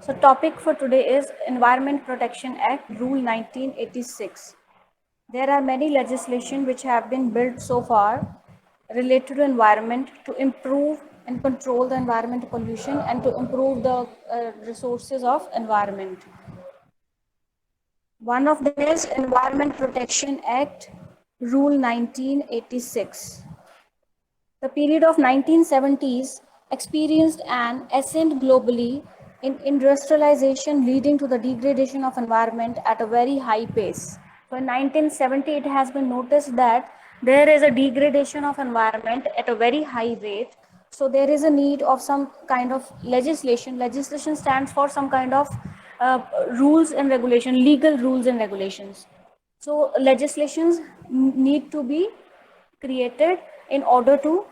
So topic for today is Environment Protection Act Rule 1986. There are many legislation which have been built so far related to environment to improve and control the environment pollution and to improve the resources of environment. One of them is Environment Protection Act Rule 1986. The period of 1970s experienced an ascent globally in industrialization leading to the degradation of environment at a very high pace. So in 1970 it has been noticed that there is a degradation of environment at a very high rate. So there is a need of some kind of legislation. Legislation stands for some kind of rules and regulation, legal rules and regulations. So legislations need to be created in order to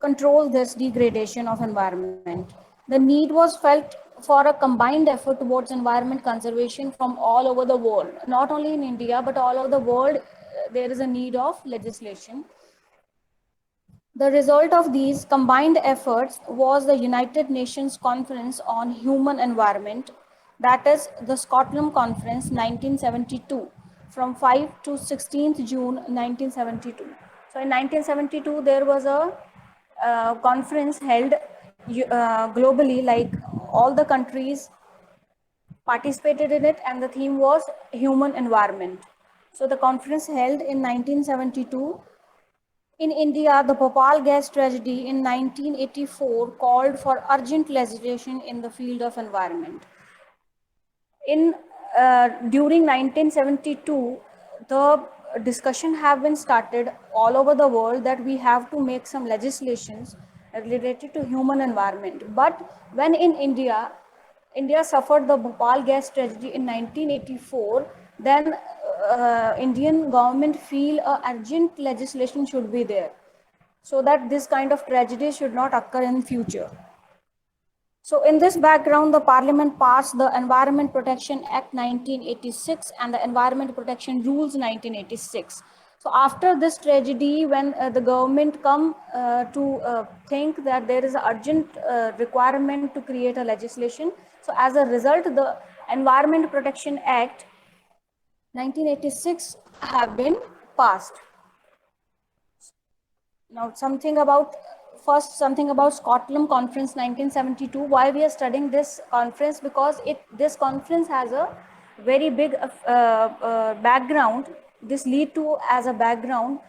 control this degradation of environment. The need was felt for a combined effort towards environment conservation from all over the world, not only in India, but all over the world. There is a need of legislation. The result of these combined efforts was the United Nations Conference on Human Environment, that is the Scotland Conference 1972, from 5 to 16th June 1972. So in 1972, there was a conference held globally, like all the countries participated in it, and the theme was human environment. So the conference held in 1972. In India, the Bhopal gas tragedy in 1984 called for urgent legislation in the field of environment. In during 1972, the discussion have been started all over the world that we have to make some legislations related to human environment. But when in India suffered the Bhopal gas tragedy in 1984, then Indian government feel a urgent legislation should be there so that this kind of tragedy should not occur in future. So in this background, the Parliament passed the Environment Protection Act 1986 and the Environment Protection Rules 1986. So after this tragedy, when the government come to think that there is an urgent requirement to create a legislation, so as a result, the Environment Protection Act 1986 have been passed. Now, something about Scotland Conference 1972. Why we are studying this conference? Because this conference has a very big background. This lead to as a background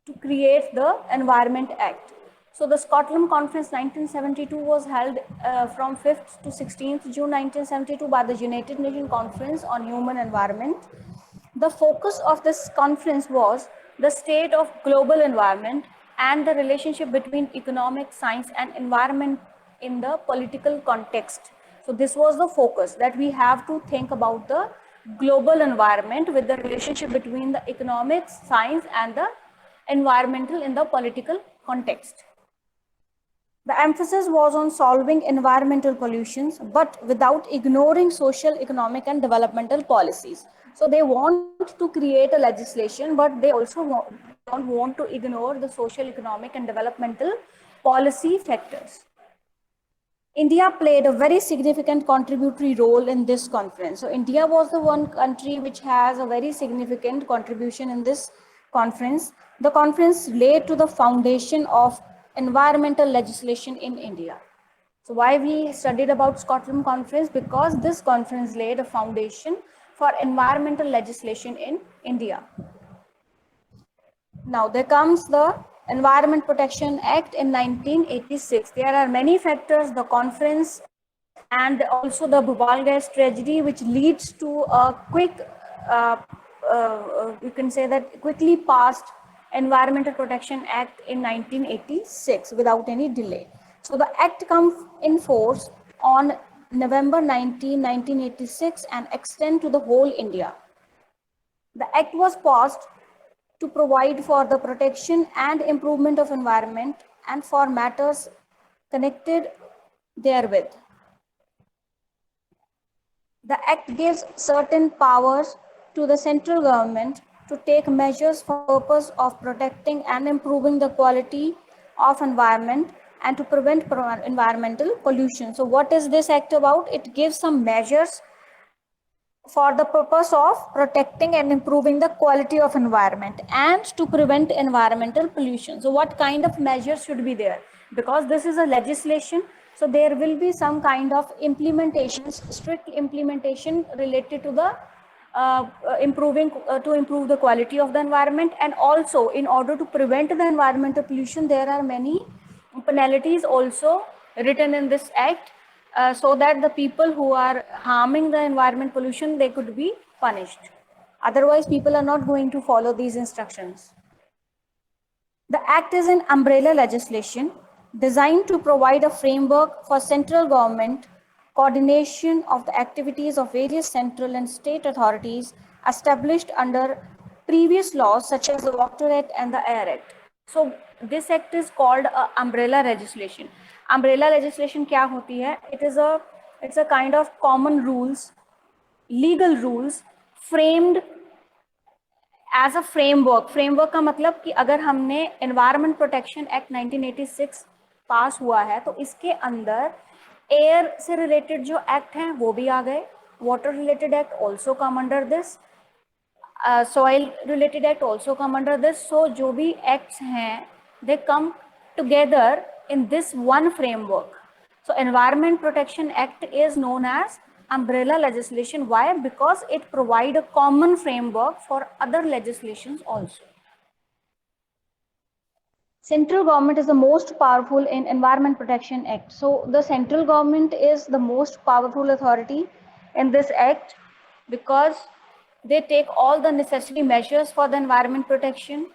to create the Environment Act. So the Scotland Conference 1972 was held from 5th to 16th June 1972 by the United Nations Conference on Human Environment. The focus of this conference was the state of global environment and the relationship between economic, science, and environment in the political context. So this was the focus, that we have to think about the global environment with the relationship between the economics, science, and the environmental in the political context. The emphasis was on solving environmental pollutions, but without ignoring social, economic, and developmental policies. So they want to create a legislation, but they also don't want to ignore the social, economic, and developmental policy factors. India played a very significant contributory role in this conference. So India was the one country which has a very significant contribution in this conference. The conference laid to the foundation of environmental legislation in India. So why we studied about Scotland Conference? Because this conference laid a foundation for environmental legislation in India. Now there comes the Environment Protection Act in 1986. There are many factors, the conference and also the Bhopal gas tragedy, which leads to a quick, you can say that quickly passed Environmental Protection Act in 1986 without any delay. So the act comes in force on November 19, 1986 and extend to the whole India. The act was passed to provide for the protection and improvement of environment and for matters connected therewith. The act gives certain powers to the central government to take measures for purpose of protecting and improving the quality of environment and to prevent environmental pollution. So what is this act about? It gives some measures for the purpose of protecting and improving the quality of environment and to prevent environmental pollution. So what kind of measures should be there? Because this is a legislation, so there will be some kind of implementations, strict implementation related to the to improve the quality of the environment. And also, in order to prevent the environmental pollution, there are many penalties also written in this act, so that the people who are harming the environment pollution, they could be punished. Otherwise, people are not going to follow these instructions. The act is an umbrella legislation designed to provide a framework for central government coordination of the activities of various central and state authorities established under previous laws such as the Water Act and the Air Act. So this act is called umbrella legislation. Umbrella legislation क्या होती है? It's a kind of common rules, legal rules framed as a framework का मतलब कि अगर हमने environment protection act 1986 पास हुआ है तो इसके अंदर एयर से रिलेटेड जो एक्ट हैं वो भी आ गए, water related act also come under this, soil related act also come under this. So जो भी acts हैं they come together in this one framework. So Environment Protection Act is known as umbrella legislation. Why? Because it provide a common framework for other legislations also. Central government is the most powerful in Environment Protection Act. So the central government is the most powerful authority in this act because they take all the necessary measures for the environment protection.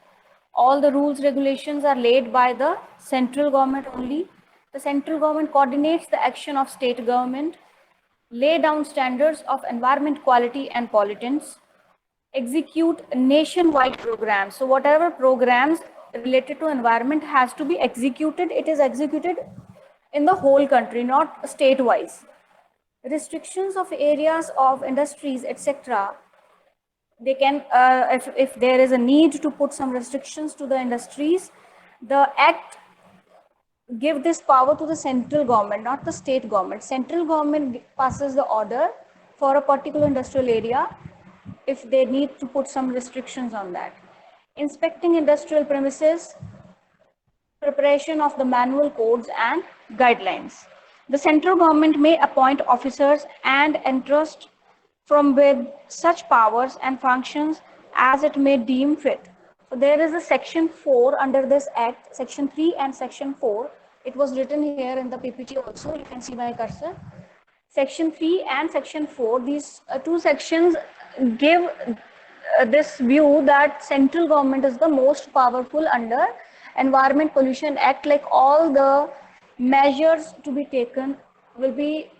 All the rules, regulations are laid by the central government only. The central government coordinates the action of state government, lay down standards of environment quality and pollutants, execute nationwide programs. So whatever programs related to environment has to be executed, it is executed in the whole country, not state-wise. Restrictions of areas of industries, etc. They can, if there is a need to put some restrictions to the industries, the act give this power to the central government, not the state government. Central government passes the order for a particular industrial area if they need to put some restrictions on that. Inspecting industrial premises, preparation of the manual codes and guidelines. The central government may appoint officers and entrust from with such powers and functions as it may deem fit. So there is a section 4 under this act, section 3 and section 4. It was written here in the PPT also, you can see my cursor. Section 3 and section 4, these two sections give this view that central government is the most powerful under Environment Pollution Act. Like all the measures to be taken will be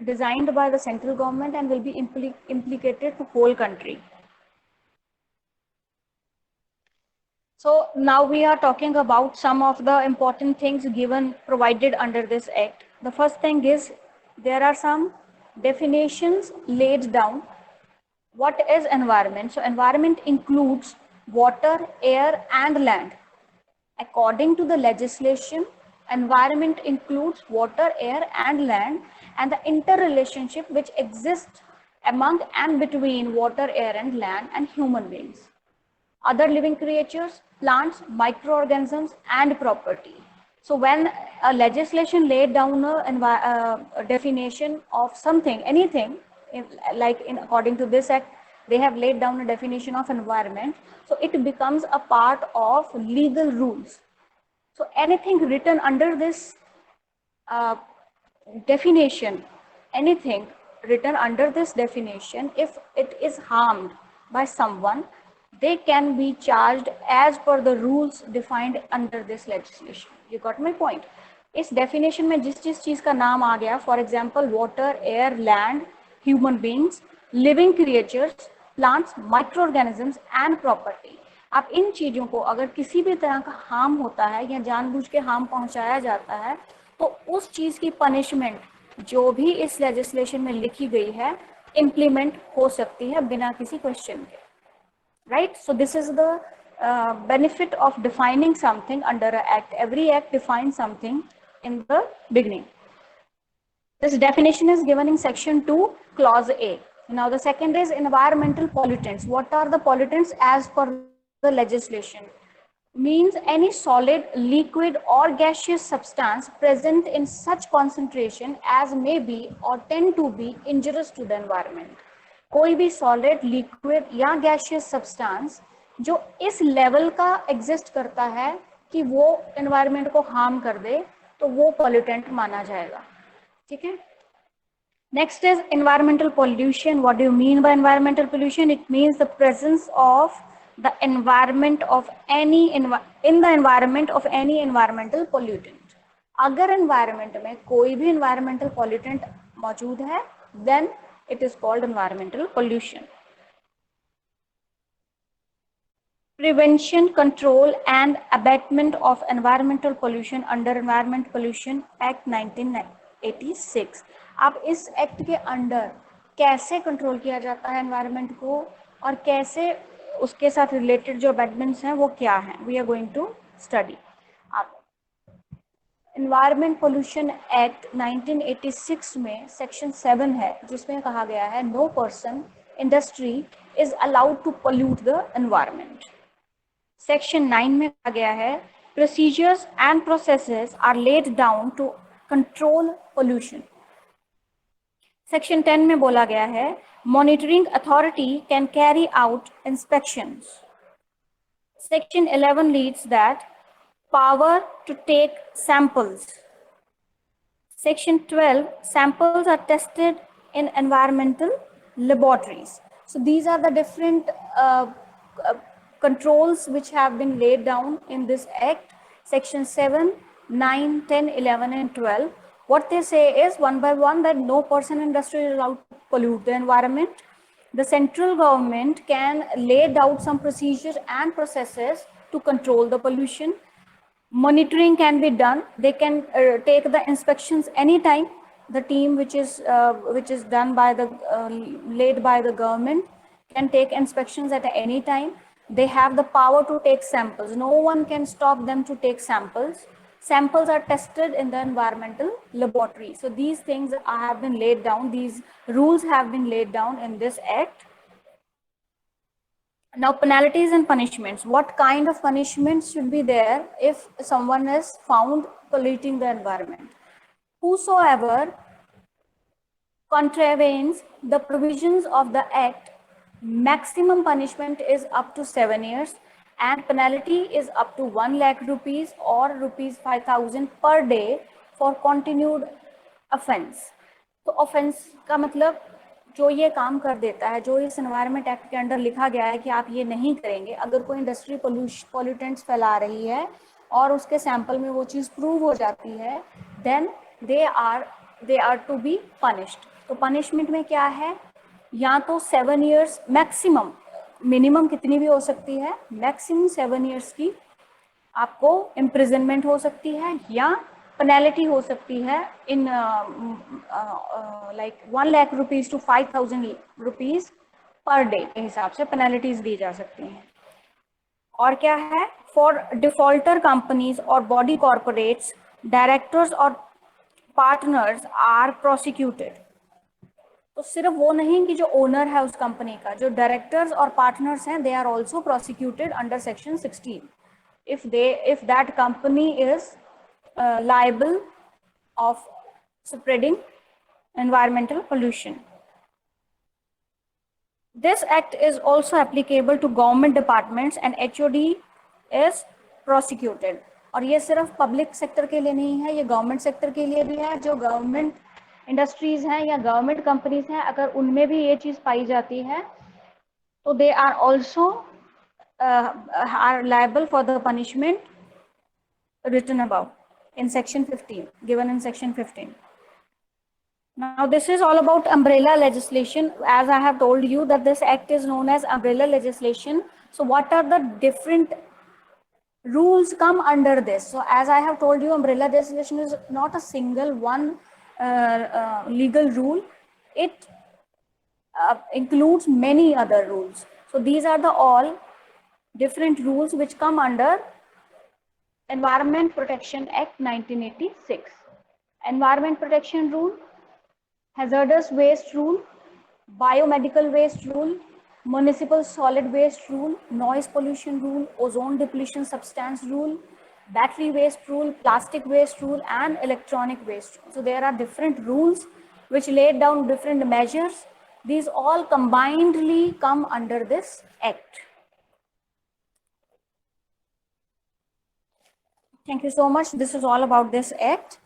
designed by the central government and will be implicated to whole country. So now we are talking about some of the important things given provided under this act. The first thing is there are some definitions laid down. What is environment? So environment includes water, air and land. According to the legislation, environment includes water, air and land and the interrelationship which exists among and between water, air and land and human beings, other living creatures, plants, microorganisms and property. So when a legislation laid down a definition of something, anything, according to this act, they have laid down a definition of environment. So it becomes a part of legal rules. So anything written under this definition, anything written under this definition, if it is harmed by someone, they can be charged as per the rules defined under this legislation. You got my point? इस definition में जिस चीज का नाम आ गया, for example, water, air, land, human beings, living creatures, plants, microorganisms and property. अब इन चीजों को अगर किसी भी तरह का हार्म होता है या जानबूझ के हार्म पहुंचाया जाता है तो उस चीज की पनिशमेंट जो भी इस लेजिस्लेशन में लिखी गई है इम्प्लीमेंट हो सकती है बिना किसी क्वेश्चन के. Right? So this is the benefit of defining something under an act. Every act defines something. in the beginning. This definition is given in section 2, clause A. Now the second is environmental pollutants. What are the pollutants as per the legislation? Means any solid, liquid or gaseous substance present in such concentration as may be or tend to be injurious to the environment. कोई भी solid, liquid या gaseous substance जो इस level का exist करता है कि वो environment को harm कर दे, तो वो pollutant माना जाएगा. ठीक है? Next is environmental pollution. What do you mean by environmental pollution? It means the presence of the environment of any in the environment of any environmental pollutant. अगर environment में कोई भी environmental pollutant मौजूद है, then it is called environmental pollution. Prevention, control and abatement of environmental pollution under Environment Pollution Act 1986. अब इस act के under कैसे कंट्रोल किया जाता है एनवायरनमेंट को और कैसे उसके साथ रिलेटेड जो अमेंडमेंट्स हैं वो क्या हैं, we are going to study. अब एनवायरनमेंट पोल्यूशन एक्ट 1986 में सेक्शन 7 है जिसमें कहा गया है no person industry is allowed to pollute the environment. Section 9 में कहा गया है procedures and processes are laid down to control pollution. Section 10 में बोला गया है monitoring authority can carry out inspections. Section 11 leads that power to take samples. Section 12 samples are tested in environmental laboratories. So these are the different controls which have been laid down in this act. Section 7, 9, 10, 11 and 12. What they say is one by one that no person in industry is allowed to pollute the environment. The central government can lay out some procedures and processes to control the pollution. Monitoring can be done. They can take the inspections anytime. The team which is done by the led by the government can take inspections at any time. They have the power to take samples. No one can stop them to take samples. Samples are tested in the environmental laboratory. So these things have been laid down. These rules have been laid down in this act. Now, penalties and punishments. What kind of punishments should be there if someone is found polluting the environment? Whosoever contravenes the provisions of the act, maximum punishment is up to 7 years and penalty is up to 1 lakh rupees or rupees 5,000 per day for continued offense. तो offense का मतलब जो ये काम कर देता है, जो इस एनवायरनमेंट एक्ट के अंडर लिखा गया है कि आप ये नहीं करेंगे, अगर कोई इंडस्ट्री पोल्यूटेंट्स फैला रही है और उसके सैंपल में वो चीज़ प्रूव हो जाती है, then they are to be punished. तो पनिशमेंट में क्या है, या तो 7 years मैक्सिमम, मिनिमम कितनी भी हो सकती है, मैक्सिमम 7 years की आपको इम्प्रिजनमेंट हो सकती है या पेनल्टी हो सकती है in like 1 lakh rupees to 5,000 rupees per day के हिसाब से पेनल्टीज दी जा सकती हैं. और क्या है, फॉर डिफॉल्टर कंपनीज और बॉडी कॉर्पोरेट्स, डायरेक्टर्स और पार्टनर्स आर प्रोसिक्यूटेड. तो सिर्फ वो नहीं कि जो ओनर है उस कंपनी का, जो डायरेक्टर्स और पार्टनर्स हैं, they are also prosecuted under section 16 if that company is liable of spreading environmental pollution. This act is also applicable to government departments and HOD is prosecuted. और ये सिर्फ public sector के लिए नहीं है, ये गवर्नमेंट सेक्टर के लिए भी है. जो गवर्नमेंट इंडस्ट्रीज हैं या गवर्नमेंट कंपनीज हैं, अगर उनमें भी ये चीज़ पाई जाती है तो they are also are liable for the punishment written above in section 15, given in section 15. Now this is all about umbrella legislation. As I have told you that this act is known as umbrella legislation. So what are the different rules come under this? So as I have told you, umbrella legislation is not a single one legal rule. It includes many other rules. So these are the all different rules which come under Environment Protection Act 1986. Environment Protection Rule, Hazardous Waste Rule, Biomedical Waste Rule, Municipal Solid Waste Rule, Noise Pollution Rule, Ozone Depletion Substance Rule, Battery Waste Rule, Plastic Waste Rule, and Electronic Waste Rule. So there are different rules which lay down different measures. These all combinedly come under this act. Thank you so much. This is all about this act.